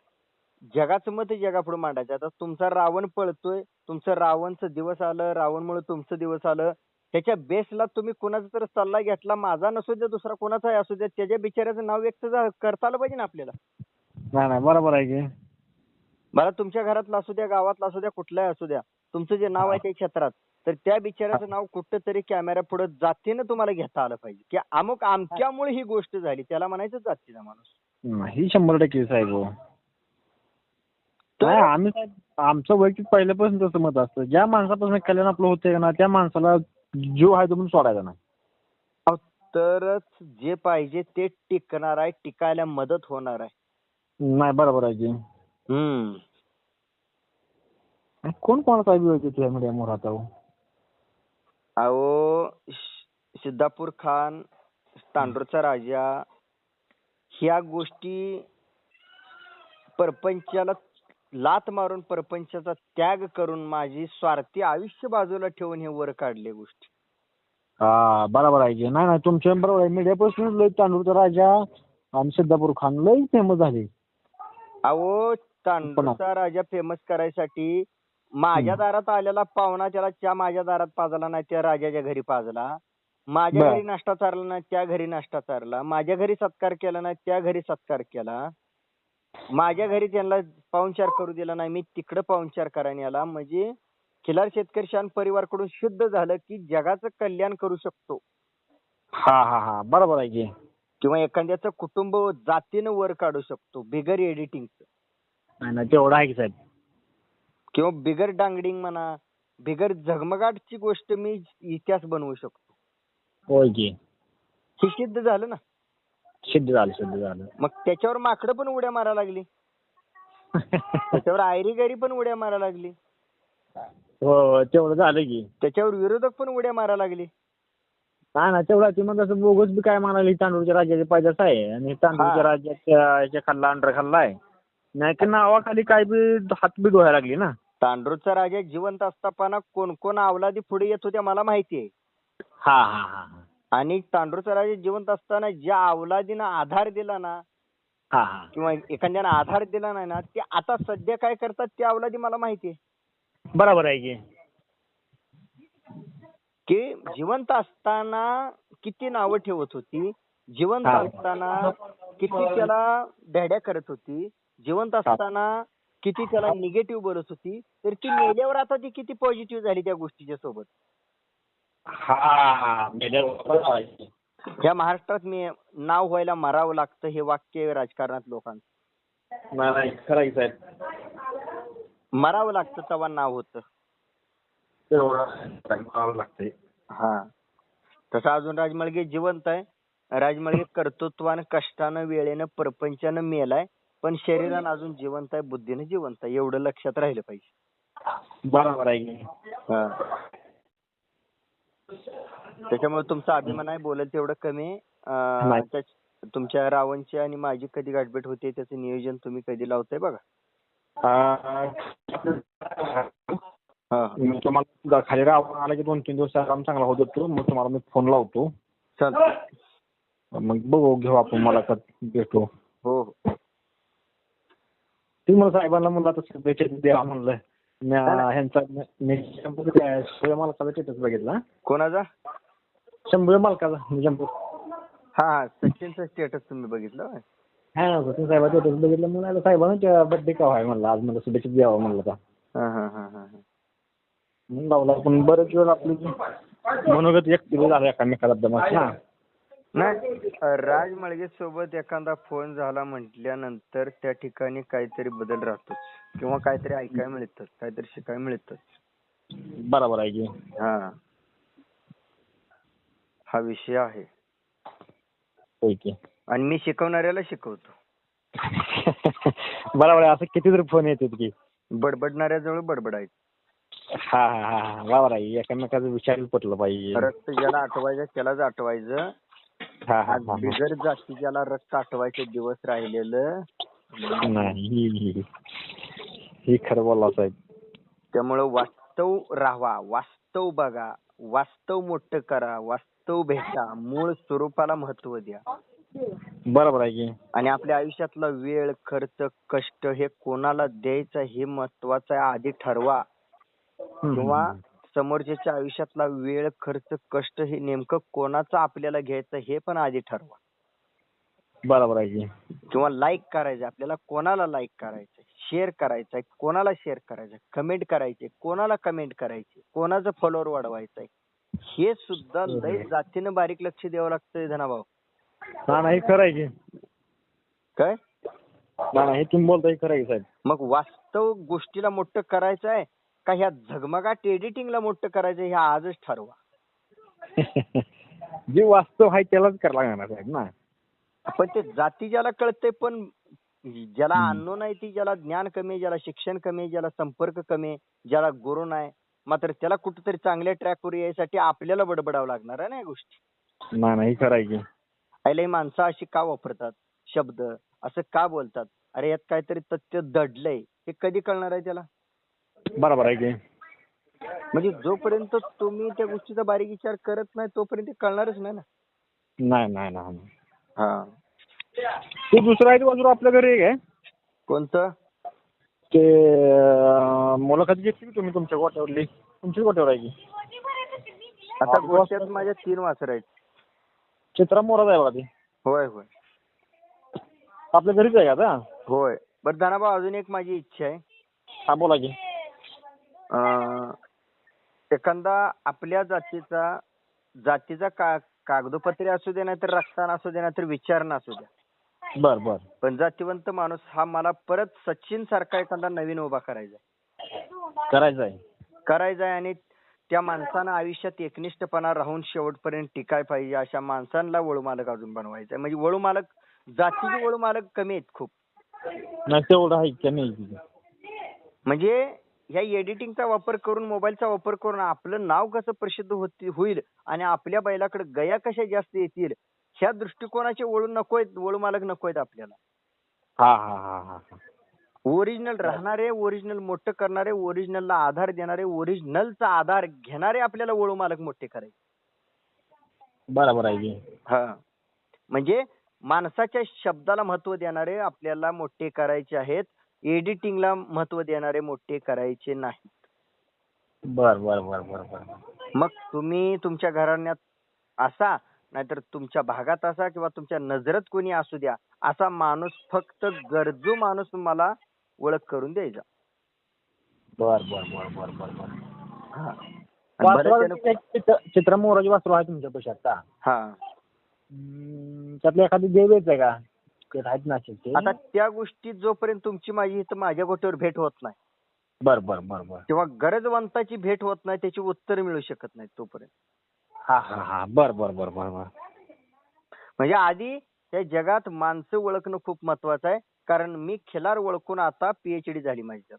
जगाचं मत जगापुढे मांडायचं. आता तुमचा रावण पळतोय, तुमचं रावणचं दिवस आलं, रावणमुळे तुमचं दिवस आलं, त्याच्या बेसला तुम्ही कुणाचा तर सल्ला घेतला, माझा नसू द्या दुसरा कोणाचाही असू द्या, त्याच्या बिचाऱ्याचं नाव व्यक्त करता आलं पाहिजे ना आपल्याला. नाही बरोबर आहे की. मला तुमच्या घरातला असू द्या, गावातला असू द्या, कुठलाही असू द्या, तुमचं जे नाव आहे त्या क्षेत्रात, तर त्या बिचाऱ्याचं नाव कुठं तरी कॅमेरा पुढे जातीनं तुम्हाला घेता आलं पाहिजे की अमुक आमच्यामुळे ही गोष्ट झाली, त्याला म्हणायचं जातीचा माणूस. ही 100% साहेब हो. नाही आम्ही आमचं वैयक्तिक पहिल्यापासून तसं मत असतं, ज्या माणसापासून कल्याण आपलं होतंय ना त्या माणसाला जीव आहे तो म्हणून सोडायचा नाही. तरच जे पाहिजे ते टिकणार आहे, टिकायला मदत होणार आहे. नाही बरोबर आहे की. कोण कोणाचा अभियोग तुझ्या मीडियावर राहता हो? अहो सिद्धापूर खान, तांडूरचा राजा, ह्या गोष्टी परपंचाला लात मारून, परपंचाचा त्याग करून, माझी स्वार्थी आयुष्य बाजूला ठेवून हे वर काढले गोष्टी. हा बरोबर आहे की. नाही तुमच्या बरोबर आहे. मीडियापासून लय तांडूरचा राजा आणि सिद्धापूर खान लय फेमस झाले. अहो तांडूरचा राजा फेमस करायसाठी माझ्या दारात आलेला पाहुणा त्याला चहा माझ्या दारात पाजला नाही, त्या राजाच्या घरी पाजला. माझ्या घरी नाश्ता चारला नाही, त्या घरी नाश्ता चारला. माझ्या घरी सत्कार केला नाही, त्या घरी सत्कार केला. माझ्या घरी त्यांना पाहुणचार करू दिला नाही, मी तिकडे पाहुणचार करायला आला. म्हणजे खिलार शेतकरी शान परिवारकडून शुद्ध झालं की जगाचं कल्याण करू शकतो. हा हा हा बरोबर आहे की. किंवा एखाद्याचं कुटुंब जातीनं वर काढू शकतो बिगर एडिटिंगचं. नाही तेवढं आहे की साहेब. किंवा बिगर डांगडिंग म्हणा, बिगर झगमगाटची गोष्ट मी इतिहास बनवू शकतो. होय की. हे सिद्ध झालं ना. सिद्ध झालं. मग त्याच्यावर माकडं पण उड्या मारायला लागली, त्याच्यावर आयरी गैरी पण उड्या मारायला लागली. हो तेवढं झालं की. त्याच्यावर विरोधक पण उड्या मारायला लागली. नाही तेवढा ती मग असं बोगस बी काय म्हणाली, तांदूळच्या राज्याचे पैदास आहे आणि तांदूळच्या राज्याच्या खाल्ला अंडर खाल्लाय, नाही की नावाखाली काय बी हात बी धुवायला लागली ना. तांडूरचा राजा जिवंत असताना कोण कोण अवलादी पुढे येत होत्या मला माहिती आहे. हा हा हा. आणि तांडूरचा राजा जिवंत असताना ज्या अवलादीनं आधार दिला ना, किंवा एखाद्यानं आधार दिला नाही ना, ते आता सध्या काय करतात त्या अवलादी मला माहिती आहे. बरोबर आहे की जिवंत असताना किती नावं ठेवत होती, जिवंत असताना किती त्याला ढेड्या करत होती, जिवंत असताना किती त्याला निगेटिव्ह बोलत होती, तर ती मेल्यावर आता ती किती पॉझिटिव्ह झाली त्या गोष्टीच्या सोबत. ह्या महाराष्ट्रात मी नाव व्हायला मरावं लागतं हे वाक्य राजकारणात लोकांचं. मरावं लागतं तेव्हा नाव होतं. हा तसं अजून राजमाळगे जिवंत आहे. राजमाळगे कर्तृत्वानं, कष्टानं, वेळेनं, परपंचानं मेलाय, पण शरीरानं अजून जिवंत आहे, बुद्धीनं जिवंत आहे. एवढं लक्षात राहिलं पाहिजे. बरोबर आहे. त्याच्यामुळे तुमचा अभिमान आहे, बोलेल तेवढं कमी. तुमच्या रावणची आणि माझी कधी गाठभेट होते त्याचं नियोजन तुम्ही कधी लावताय बघा. तुम्हाला खाली रावण आला की 2-3 दिवस आराम चांगला होत होतो, मग तुम्हाला मी फोन लावतो. मग बघू घेऊ आपण मुलाखत, भेटू. हो ती मला साहेबांना म्हणलं आता शुभेच्छा द्या म्हणलं. ह्यांचा शंभू मालकाचा स्टेटस बघितला. कोणाचा? शंभू मालकाचा जम्बू. हा सचिनचा स्टेटस तुम्ही बघितलं? हा सचिन साहेबांचा स्टेटस बघितलं. म्हणून साहेबांना बर्थडे का आहे म्हणलं, आज मला शुभेच्छा द्यावा म्हणलं का म्हणून लावला. पण बरेच वेळ आपली मनोगत व्यक्त झालं एकामेकाला दमात ना. नाही राजमाळगे सोबत एखादा फोन झाला म्हटल्यानंतर त्या ठिकाणी काहीतरी बदल राहतोच, किंवा काहीतरी ऐकायला मिळतच, काहीतरी शिकायला मिळतच. बरोबर आहे की. हा विषय आहे. ओके. आणि मी शिकवणाऱ्याला शिकवतो. बरोबर आहे. असं किती तरी फोन येतात की बडबडणाऱ्याजवळ बडबडायचं. हा हा हा बरोबर आहे. एकमेकाचं विचार पटलं पाहिजे. रक्त ज्याला आठवायचं त्यालाच आठवायचं. हा हा आज हा बिगर जातीच्याला रक्त आठवायचे दिवस राहिलेलं नाही. ही खरं बोलला साहेब. त्यामुळं वास्तव राहावा, वास्तव बघा, वास्तव मोठं करा, वास्तव भेटा, मूळ स्वरूपाला महत्व द्या. बरोबर आहे की. आणि आपल्या आयुष्यातला वेळ, खर्च, कष्ट हे कोणाला द्यायचं हे महत्वाचं आहे, आधी ठरवा. किंवा समोरच्याच्या आयुष्यातला वेळ, खर्च, कष्ट हे नेमकं कोणाचं आपल्याला घ्यायचं हे पण आधी ठरवा. बरोबर आहे की. किंवा लाईक करायचं आपल्याला कोणाला लाईक करायचं, शेअर करायचंय कोणाला शेअर करायचं, कमेंट करायचे कोणाला कमेंट करायचे, कोणाचं फॉलोअर वाढवायचंय, हे सुद्धा लय जातीनं बारीक लक्ष द्यावं लागतंय धनाभाऊ. नाही खरं आहे की. काय नाही तुम्ही बोलताय खरं आहे साहेब. मग वास्तव गोष्टीला मोठं करायचं आहे का ह्या झगमगाट एडिटिंगला मोठं करायचं हे आजच ठरवा. जे वास्तव आहे त्यालाच करायला लागणार साहेब ना. पण ते जाती ज्याला कळतंय, पण ज्याला अन्न नाही ती, ज्याला ज्ञान कमी आहे, ज्याला शिक्षण कमी आहे, ज्याला संपर्क कमी आहे, ज्याला गुरु नाही, मात्र त्याला कुठेतरी चांगल्या ट्रॅकवर यायसाठी आपल्याला बडबडावं लागणार आहे ना या गोष्टी. नाही खरं आहे की. ही माणसं अशी का वापरतात शब्द, असं का बोलतात, अरे यात काहीतरी तथ्य दडलंय, हे कधी कळणार आहे त्याला. बरोबर आहे की. म्हणजे जोपर्यंत तुम्ही त्या गोष्टीचा बारीक विचार करत नाही तोपर्यंत कळणारच नाही ना. नाही नाही नाही. हा ते दुसरं आहे बाजूला आपल्या घरी एक आहे. कोणतं ते मुलाखत घेतली तुम्ही तुमच्या गोट्यावरली, तुमच्याच गोट्यावर आहे की. आता गोष्टीत माझ्या 3 वासर आहेत. चित्रा मोराच आहे बघा ते. होय होय आपल्या घरीच आहे का आता. होय. बरं धनाभाऊ, अजून एक माझी इच्छा आहे. हा बोला की. एखादा आपल्या जातीचा कागदोपत्री असू दे, नाही तर रक्ताना असू दे, नाही तर विचारणं असू द्या, बर बर. पण जातीवंत माणूस हा मला परत सचिन सारखा एखादा नवीन उभा करायचा आहे आणि त्या माणसानं आयुष्यात एकनिष्ठपणा राहून शेवटपर्यंत टिकाय पाहिजे, अशा माणसांना वळू मालक अजून बनवायचा आहे. म्हणजे वळू मालक, जातीचे वळू मालक कमी आहेत खूप. नाही तेवढं आहे कमी. म्हणजे ह्या एडिटिंगचा वापर करून, मोबाईलचा वापर करून आपलं नाव कसं प्रसिद्ध होईल आणि आपल्या बैलाकडे गया कशा जास्त येतील, ह्या दृष्टिकोनाचे वळू मालक नकोयत आपल्याला. हा हा हा हा. ओरिजिनल राहणारे, ओरिजिनल मोठं करणारे, ओरिजिनलला आधार देणारे, ओरिजिनलचा आधार घेणारे आपल्याला वळू मालक मोठे करायचे. बरोबर आहे की. हा म्हणजे माणसाच्या शब्दाला महत्व देणारे आपल्याला मोठे करायचे आहेत, एडिटिंगला महत्व देणारे मोठे करायचे नाहीत. बर बर बर बर बर. मग तुम्ही तुमच्या घराण्यात असा, नाहीतर तुमच्या भागात असा, किंवा तुमच्या नजरेत कोणी असू द्या, असा माणूस, फक्त गरजू माणूस मला ओळख करून द्यायचा. बर बर बर बर बर बर. चित्रा मोराची वासरू आहे तुमच्या पैशात का. हा त्यातलं एखादी देवेच आहे का. आता त्या गोष्टी जोपर्यंत तुमची माझी इथं माझ्या गोष्टीवर भेट होत नाही, बर बर बर बर, किंवा गरजवंताची भेट होत नाही, त्याची उत्तर मिळू शकत नाही तोपर्यंत. हा हा हा बर बर बर बर बर. म्हणजे आधी त्या जगात माणसं ओळखणं खूप महत्वाचं आहे, कारण मी खिलार ओळखून आता PhD झाली माझी.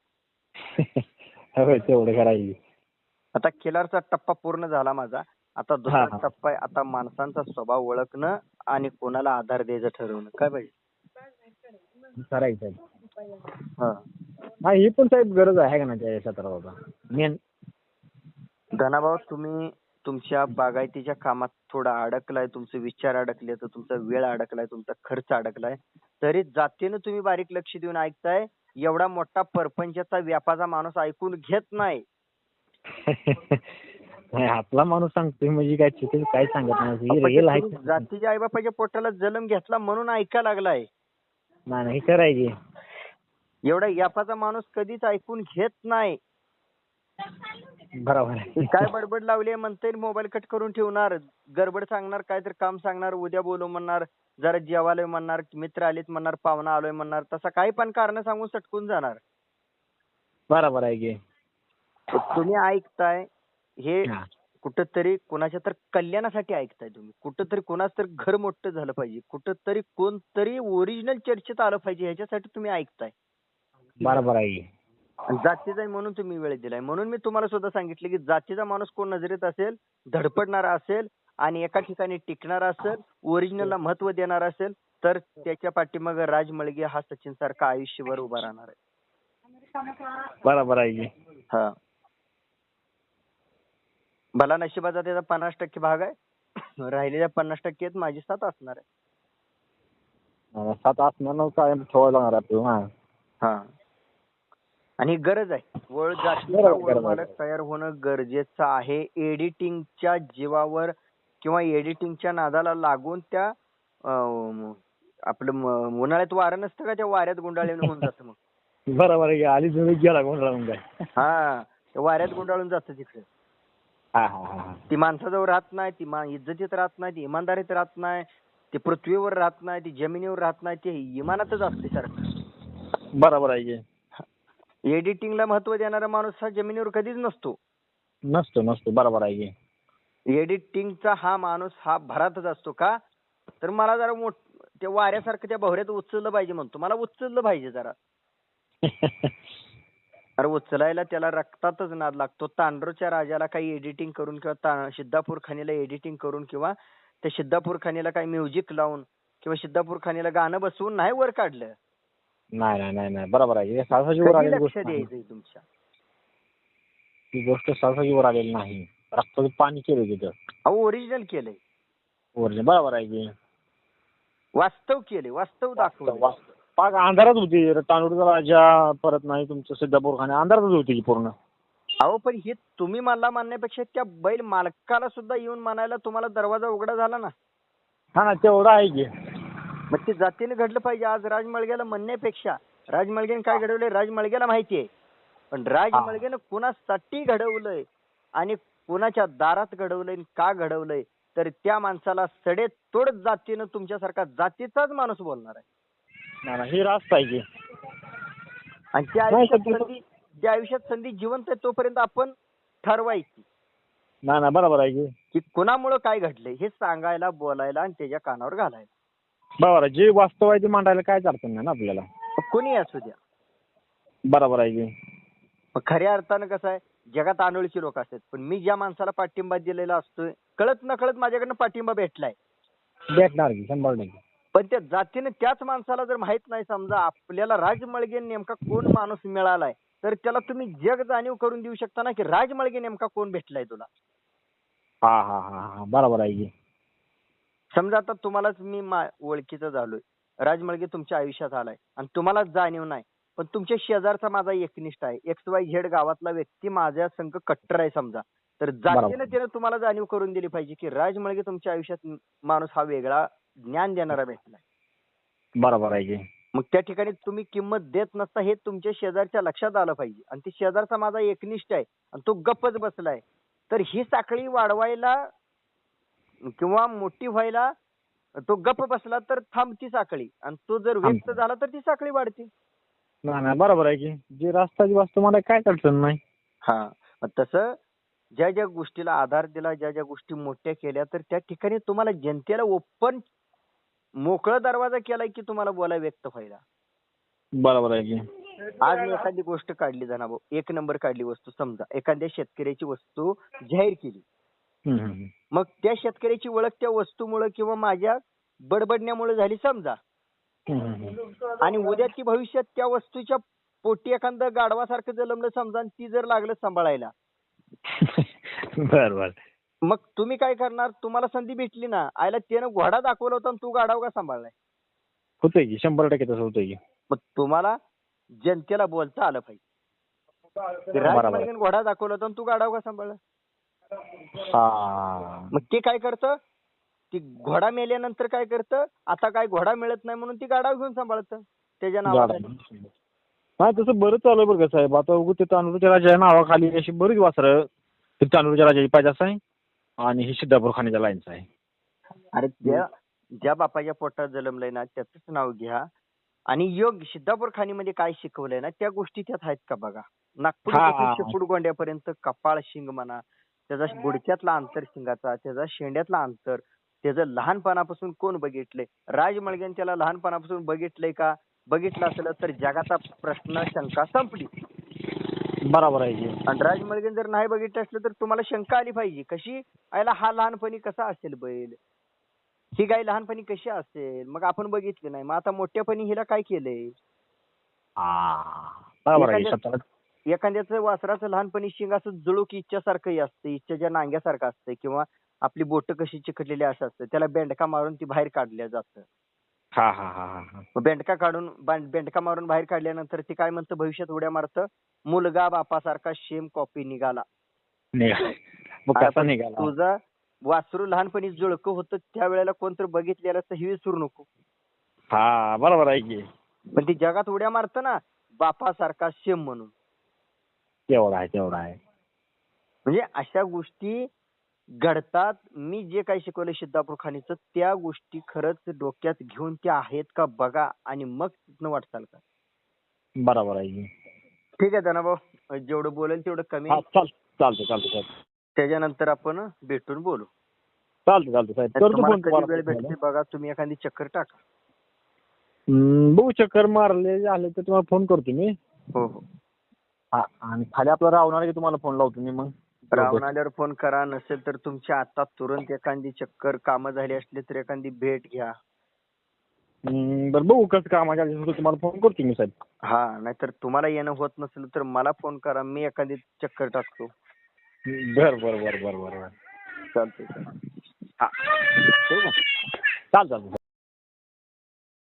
तेवढं करायची. आता खिलारचा टप्पा पूर्ण झाला माझा. आता दुसरा टप्पा आहे, आता माणसांचा स्वभाव ओळखणं आणि कोणाला आधार द्यायचं ठरवणं. काय पाहिजे करायचं. हा ही पण साहेब गरज आहे का ना त्या क्षेत्रात मेन. धनाभाऊ, तुम्ही तुमच्या बागायतीच्या कामात थोडा अडकलाय, तुमचे विचार अडकले, तर तुमचा वेळ अडकलाय, तुमचा खर्च अडकलाय, तरी जातीनं तुम्ही बारीक लक्ष देऊन ऐकताय. एवढा मोठा परपंचाचा व्यापाचा माणूस ऐकून घेत नाही. आपला माणूस सांगतोय म्हणजे काय चुकीचं काय सांगत नाही. जातीच्या आईबापाच्या पोटाला जन्म घेतला म्हणून ऐकायला लागलाय. नाही करायची. एवढा व्यापाचा माणूस कधीच ऐकून घेत नाही. बरोबर. काय बडबड लावली म्हणते, मोबाईल कट करून ठेवणार, गडबड सांगणार, काहीतरी काम सांगणार, उद्या बोलू म्हणणार, जरा जेवायला म्हणणार, मित्र आलेत म्हणणार, पाहुणा आलोय म्हणणार, तसं काही पण कारण सांगून सटकून जाणार. बरोबर आहे की. तुम्ही ऐकताय हे कुठंतरी कोणाच्या तर कल्याणासाठी ऐकताय तुम्ही. कुठंतरी कोणाचं तर घर मोठं झालं पाहिजे, कुठंतरी कोणतरी ओरिजिनल चर्चेत आलं पाहिजे, ह्याच्यासाठी तुम्ही ऐकताय. बरोबर आहे. जातीचा आहे म्हणून तुम्ही वेळ दिलाय. म्हणून मी तुम्हाला सुद्धा सांगितलं की जातीचा माणूस कोण नजरेत असेल, धडपडणारा असेल आणि एका ठिकाणी टिकणारा असेल, ओरिजिनलला महत्व देणारा असेल, तर त्याच्या पाठीमागे राज मळगे हा सचिन सारखा आयुष्यभर उभा राहणार आहे. बरोबर आहे की. हा, भला नशिबाचा त्याचा 50% भाग आहे. राहिलेल्या 50% माझी साथ असणार आहे. 7 असणार कायम ठेवायला लागणार आपल्याला. हा, आणि गरज आहे. वळ जातीचा वळ मालक तयार होणं गरजेचं आहे. एडिटिंगच्या जीवावर किंवा एडिटिंगच्या नादाला लागून त्या आपलं उन्हाळ्यात वारं नसतं का, त्या वाऱ्यात गुंडाळून होऊन जातं मग. बरोबर आहे. आली तुम्ही गेला गुंडाळून काय. हा, वाऱ्यात गुंडाळून जातं तिकडे. ती माणसाजवळ राहत नाही, ती इज्जतीत राहत नाही, ती इमानदारीत राहत नाही, ती पृथ्वीवर राहत नाही, ती जमिनीवर राहत नाही, ती इमानातच असते सारखं. बरोबर आहे. एडिटिंगला महत्व देणारा माणूस हा जमिनीवर कधीच नसतो. नसतो. बरोबर आहे. एडिटिंगचा हा माणूस हा भरातच असतो. का तर मला जरा त्या वाऱ्यासारखं त्या भवऱ्यात उचललं पाहिजे म्हणतो. मला उचललं पाहिजे जरा. अरे उचलायला त्याला रक्तातच नाद लागतो. तांडूरच्या राजाला काही एडिटिंग करून किंवा सिद्धापूर खानीला एडिटिंग करून किंवा त्या सिद्धापूर खानीला काही म्युझिक लावून किंवा सिद्धापूर खानीला गाणं बसवून नाही वर काढलं. नाही. बरोबर आहे. साहसाजीवर आलेली गोष्ट द्यायचंय तुमच्या. ती गोष्ट साहसाजीवर आलेली नाही. रक्ताचं पाणी केलं तिथं. अहो ओरिजिनल केलंय. ओरिजिनल बरोबर आहे. वास्तव केले, वास्तव दाखवलं. पाक अंधारात होती. तांडूरचा राजा परत नाही तुमचं सिद्धापूर खानी अंधारातच होती की पूर्ण. अहो पण हे तुम्ही मला म्हणण्यापेक्षा त्या बैल मालकाला सुद्धा येऊन म्हणायला तुम्हाला दरवाजा उघडा झाला ना. हा ना, तेवढं आहे की. मग ते जातीने घडलं पाहिजे. आज राजमळग्याला म्हणण्यापेक्षा राजमळगेने काय घडवलंय राजमळग्याला माहितीये. पण राजमळगेनं कुणासाठी घडवलंय आणि कुणाच्या दारात घडवलंय, का घडवलंय, तर त्या माणसाला सडेतोड जातीनं तुमच्यासारखा जातीचाच माणूस बोलणार आहे. ही रास्त आहे की. आणि त्या आयुष्यात संधी जिवंत आहे तोपर्यंत आपण ठरवायची. नाही बरोबर आहे की कुणामुळं काय घडलंय हे सांगायला, बोलायला आणि त्याच्या कानावर घालायला. बरोबर आहे. जे वास्तव आहे ते मांडायला कायच अडचण नाही ना आपल्याला. कोणी असू द्या. बरोबर आहे. खऱ्या अर्थानं कसं आहे, जगात अनोळखी लोक असतात, पण मी ज्या माणसाला पाठिंबा दिलेला असतोय कळत नकळत माझ्याकडनं पाठिंबा भेटलाय. भेटणार की 100%. पण त्या जातीने त्याच माणसाला जर माहित नाही, समजा आपल्याला राजमळगे नेमका कोण माणूस मिळालाय, तर त्याला तुम्ही जग जाणीव करून देऊ शकता ना की राजमळगे नेमका कोण भेटलाय तुला. हा बरोबर आहे. समजा आता तुम्हालाच मी ओळखीचा झालोय, राजमळगे तुमच्या आयुष्यात आलाय आणि तुम्हालाच जाणीव नाही, पण तुमच्या शेजारचा माझा एकनिष्ठ आहे, XYZ गावातला व्यक्ती माझ्या संघ कट्टर आहे समजा, तर जातीनं त्यानं तुम्हाला जाणीव करून दिली पाहिजे की राजमळगे तुमच्या आयुष्यात माणूस हा वेगळा ज्ञान देणारा भेटलाय. बरोबर आहे. मग त्या ठिकाणी तुम्ही किंमत देत नसता हे तुमच्या शेजारच्या लक्षात आलं पाहिजे. आणि ती शेजारचा माझा एकनिष्ठ आहे आणि तो गप्पच बसलाय, तर ही साखळी वाढवायला किंवा मोठी व्हायला तो गप्प बसला तर थांबती साखळी, आणि तो जर व्यक्त झाला तर ती साखळी वाढते. नाही बरोबर आहे की. जे रास्ताची वास्तव मला काय अडचण नाही. हा, तसं ज्या ज्या गोष्टीला आधार दिला, ज्या ज्या गोष्टी मोठ्या केल्या, तर त्या ठिकाणी तुम्हाला जनतेला ओपन मोकळा दरवाजा केलाय की तुम्हाला बोलाय, व्यक्त व्हायला. बरोबर आहे की. आज मी एखादी गोष्ट काढली जनाभाऊ, 1 नंबर काढली वस्तू, समजा एखाद्या शेतकऱ्याची वस्तू जाहीर केली, मग त्या शेतकऱ्याची ओळख त्या वस्तूमुळे किंवा माझ्या बडबडण्यामुळे झाली समजा, आणि उद्या ती भविष्यात त्या वस्तूच्या पोटी एखादं गाढवासारखं जलमलं समजा, आणि ती जर लागलं सांभाळायला, बरोबर, मग तुम्ही काय करणार? तुम्हाला संधी भेटली ना, आयला त्यानं घोडा दाखवला होता आणि तू गाढव का सांभाळलाय? होतंय की 100% तसं होतंय की. मग तुम्हाला जनतेला बोलता आलं पाहिजे. राजमळगेने घोडा दाखवला होता आणि तू गाढव का सांभाळला? मग ते काय करतं, ती घोडा मेल्यानंतर काय करतं, आता काय घोडा मिळत नाही म्हणून ती गाढव घेऊन सांभाळतं त्याच्या नावाखाली. हा, तसं बरंच चालू आहे बरं का साहेब. आता ते तांदूरच्या राजाच्या नावाखाली अशी बरीच वासरं, ते तांदूरच्या राजाची पायदास आहे आणि ही सिद्धापूर खानीच्या लाईनचं आहे. अरे ज्या बापाच्या पोटात जन्मलंय ना त्याचंच नाव घ्या, आणि योग सिद्धापूर खानीमध्ये काय शिकवलंय ना त्या गोष्टी त्यात आहेत का बघा. नागपूर शेपूड गोंड्यापर्यंत कपाळ शिंग म्हणा, त्याचा बुडक्यातला अंतर शिंगाचा, त्याचा शेंड्यातला अंतर, त्याचं लहानपणापासून कोण बघितलंय? राजमळग्याने त्याला लहानपणापासून बघितलंय का? बघितलं असेल तर जगाचा प्रश्न शंका संपली. बरोबर आहे की. आणि राजमळगेन जर नाही बघितलं असलं तर तुम्हाला शंका आली पाहिजे, कशी आयला हा लहानपणी कसा असेल बैल, ही गाय लहानपणी कशी असेल, मग आपण बघितली नाही, मग आता मोठ्यापणी हिला काय केलंय. बरोबर आहे स्वतःला. एखाद्याचं वासराचं लहानपणी शिंग असं जुळूक इच्छासारखंही असतं, इच्छाच्या नांग्यासारखं असतं, किंवा आपली बोटं कशी चिकटलेली असं असतं, त्याला बेंडका मारून ती बाहेर काढल्या जातं. हा हा हा हा हा. मग बेंडका मारून बाहेर काढल्यानंतर ती काय म्हणतं, भविष्यात उड्या मारतं, मुलगा बापासारखा सेम कॉपी निघाला. निघाला. मग अरे कसा पण निघाला? तुझं वासरू लहानपणी जुळकं होतं त्यावेळेला कोणतरी बघितलेलं तर ही विसरू नको. हा बरोबर आहे की. पण ती जगात उड्या मारतं ना बापासारखा सेम म्हणून. तेवढा आहे तेवढा आहे. म्हणजे अशा गोष्टी घडतात. मी जे काही शिकवलं सिद्धापूर खाणीचं त्या गोष्टी खरंच डोक्यात घेऊन त्या आहेत का बघा आणि मग तिथनं वाटचाल का. बरोबर आहे की. ठीक आहे धनाभाऊ, जेवढं बोलेल तेवढं कमी. हा चालतं चालतं. त्याच्यानंतर आपण भेटून बोलू. चालतं साहेब. करतो तुम्हाला फोन कधी तुम्हाला. वेळ भेटते बघा, तुम्ही एखादी चक्कर टाका. बघू चक्कर मारले झाले तर तुम्हाला फोन करतो मी. हो हो. हा आणि खाली आपला राहणार की तुम्हाला फोन लावतो मी मग. राहून आल्यावर फोन करा, नसेल तर तुमच्या आता तुरंत एखादी चक्कर कामं झाली असली तर एखादी भेट घ्या. बरं बघू कसं कामाच्या आधी तुम्हाला फोन करतो मी साहेब. हा, नाहीतर तुम्हाला येणं होत नसेल तर मला फोन करा, मी एखादी चक्कर टाकतो. बरं. चालतंय. हा ठेवू का? चालतं.